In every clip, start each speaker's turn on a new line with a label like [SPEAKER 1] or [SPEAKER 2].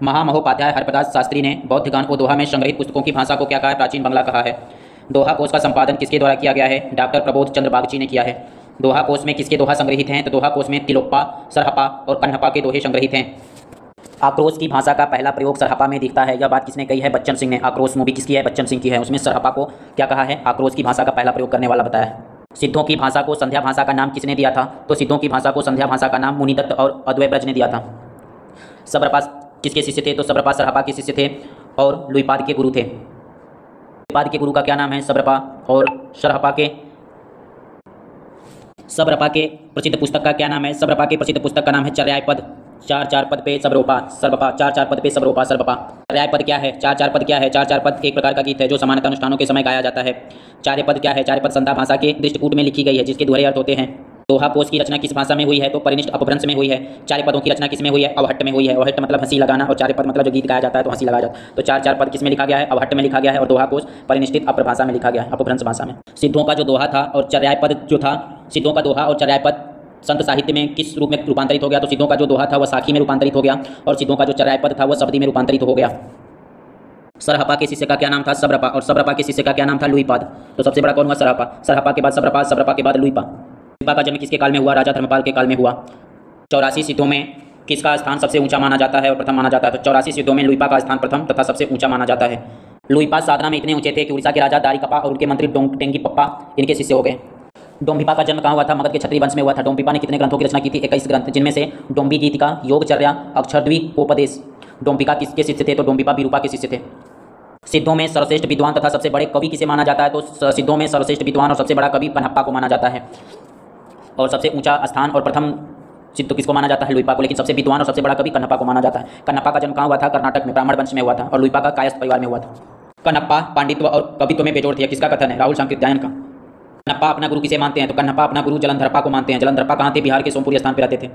[SPEAKER 1] महामहोपाध्याय हरप्रसाद शास्त्री ने बौद्ध गान को दोहा में संग्रहित पुस्तकों की भाषा को क्या कहा है? प्राचीन बांग्ला कहा है। दोहा कोश का संपादन किसके द्वारा किया गया है? डॉक्टर प्रबोध चंद्र बागची ने किया है। दोहा कोश में किसके दोहा संग्रहित हैं? तो दोहा कोश में तिलोप्पा, सरहपा और कन्हपा के दोहे संग्रहित हैं। आक्रोश की भाषा का पहला प्रयोग सरहपा में दिखता है। यह बात किसने कही है? बच्चन सिंह ने। आक्रोश मूवी किसकी है? बच्चन सिंह की है। उसमें सरहपा को क्या कहा है? आक्रोश की भाषा का पहला प्रयोग करने वाला बताया है। सिद्धों की भाषा को संध्या भाषा का नाम किसने दिया था? तो सिद्धों की भाषा को संध्या भाषा का नाम मुनिदत्त और अद्वैब्रज ने दिया था। सब्रपा किसके शिष्य थे? तो सब्रपा सरहपा के शिष्य थे और लुईपाद के गुरु थे। लुईपाद के गुरु का क्या नाम है? सब्रपा। और सब्रपा के प्रसिद्ध पुस्तक का क्या नाम है? सब्रपा के प्रसिद्ध पुस्तक का नाम है चर्यायपद। चार चार पद पे सबरोपा सर्वपा, चार चार पद पे सबरोपा सर्वपा। चर्यायपद क्या है? चार चार पद क्या है? चार चार पद एक प्रकार का गीत है जो सामान्यतः अनुष्ठानों के समय गाया जाता है। चार्य पद क्या है? चार्य पद संध्या भाषा के दृष्टिकूट में लिखी गई है जिसके दोहरे अर्थ होते हैं। दोहा कोश की रचना किस भाषा में हुई है? तो परिनिष्ठ अपभ्रंश में हुई है। चार्य पदों की रचना किस में हुई है? अवहट्ट में हुई है। अवहट्ट मतलब हंसी लगाना और चार्य पद मतलब जो गीत गाया जाता है तो हंसी लगाया जाता है। तो चार चार पद किस में लिखा गया है? अवहट्ट में लिखा गया है। और दोहा कोश परिनिष्ठित अपभ्रंश में लिखा गया है, अपभ्रंश भाषा में। सिद्धों का जो दोहा था और चर्याय पद जो था, सिद्धों का दोहा और चर्याय पद संत साहित्य में किस रूप में रूपांतरित हो गया? तो सिद्धों का जो दोहा था वह साखी में रूपांतरित हो गया और सिद्धों का जो चर्याय पद था वह शब्दी में रूपांतरित हो गया। सरहपा के शिष्य का क्या नाम था? सब्रपा। और सब्रपा के शिष्य का क्या नाम था? लुईपाद। तो सबसे बड़ा कौन हुआ? सरहपा। सरहपा के बाद सब्रपा, सब्रपा के बाद लुईपा। लुईपा का जन्म किसके काल में हुआ? राजा धर्मपाल के काल में हुआ। 84 सिद्धों में किसका स्थान सबसे ऊंचा माना जाता है और प्रथम माना जाता है? तो 84 सिद्धों में लुईपा का स्थान प्रथम तथा सबसे ऊंचा माना जाता है। लुईपा साधना में इतने ऊंचे थे कि उड़ीसा के राजा दारिकपा और उनके मंत्री टेंगीपप्पा इनके शिष्य हो गए। डोम्भिपा का जन्म कहाँ हुआ था? मगध के क्षत्रिय वंश में हुआ था। डोम्भिपा ने कितने ग्रंथों की रचना की थी? 21 ग्रंथ, जिनमें से डोम्बी गीतिका, योगचर्या, अक्षरद्वीपोपदेश। डोम्भिपा किसके शिष्य थे? तो डोम्भिपा विरूपा के शिष्य थे। सिद्धों में सर्वश्रेष्ठ विद्वान तथा सबसे बड़े कवि किसे माना जाता है? तो सिद्धों में सर्वश्रेष्ठ विद्वान और सबसे बड़ा कवि कन्हप्पा को माना जाता है। और सबसे ऊंचा स्थान और प्रथम सिद्ध किसको माना जाता है? लुईपा को। लेकिन सबसे विद्वान और सबसे बड़ा कवि कन्हप्पा को माना जाता है। कन्हप्पा का जन्म कहाँ हुआ था? कर्नाटक में ब्राह्मण वंश में हुआ था। और लुईपा का कायस्थ परिवार में हुआ था। कन्हप्पा पांडित्य और कवित्व में बेजोड़ थे। किसका कथन है? राहुल सांकृत्यायन का। कन्हप्पा अपना गुरु किसे मानते हैं? तो कन्हप्पा अपना गुरु जलंधरप्पा को मानते हैं। जलंधरप्पा कहाँ थे? बिहार के सोमपुरी स्थान पर रहते थे।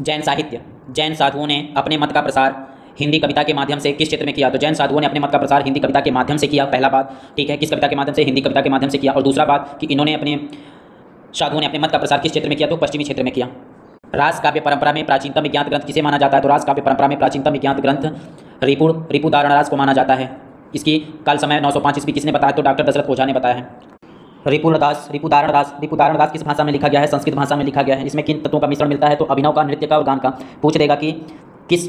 [SPEAKER 1] जैन साहित्य, जैन साधुओं ने अपने मत का प्रसार हिंदी कविता के माध्यम से किस क्षेत्र में किया? तो जैन साधुओं ने अपने मत का प्रसार हिंदी कविता के माध्यम से किया। पहला बात, ठीक है, किस कविता के माध्यम से? हिंदी कविता के माध्यम से किया। और दूसरा बात कि इन्होंने अपने साधुओं ने अपने मत का प्रसार किस क्षेत्र में किया? तो पश्चिमी क्षेत्र में किया। रास काव्य परंपरा में प्राचीनतम विज्ञात ग्रंथ किसे माना जाता है? तो रास काव्य परंपरा में प्राचीनतम विज्ञात ग्रंथ रिपुदारणरास को माना जाता है। इसकी काल समय 905 ईस्वी किसने बताया? तो डॉक्टर दशरथ ओझा ने बताया है। रिपुदारणदास किस भाषा में लिखा गया है? संस्कृत भाषा में लिखा गया है। इसमें किन तत्वों का मिश्रण मिलता है? तो अभिनव का, नृत्य का और गान का। पूछ देगा कि किस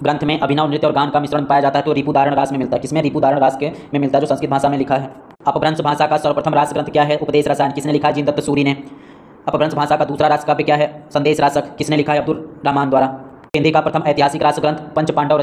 [SPEAKER 1] ग्रंथ में अभिनव, नृत्य और गान का मिश्रण पाया जाता है? तो रिपुदारणदास में मिलता है। किसमें? रिपुदारणदास के में मिलता है, जो संस्कृत भाषा में लिखा है। अपभ्रंश भाषा का सर्वप्रथम रास ग्रंथ क्या है? उपदेश रसायन। किसने लिखा है? जिनदत्त सूरी ने। अपभ्रंश भाषा का दूसरा रास काव्य क्या है? संदेश रासक। किसने लिखा है? अब्दुल रहमान द्वारा। हिंदी का प्रथम ऐतिहासिक रास ग्रंथ पंच पांडव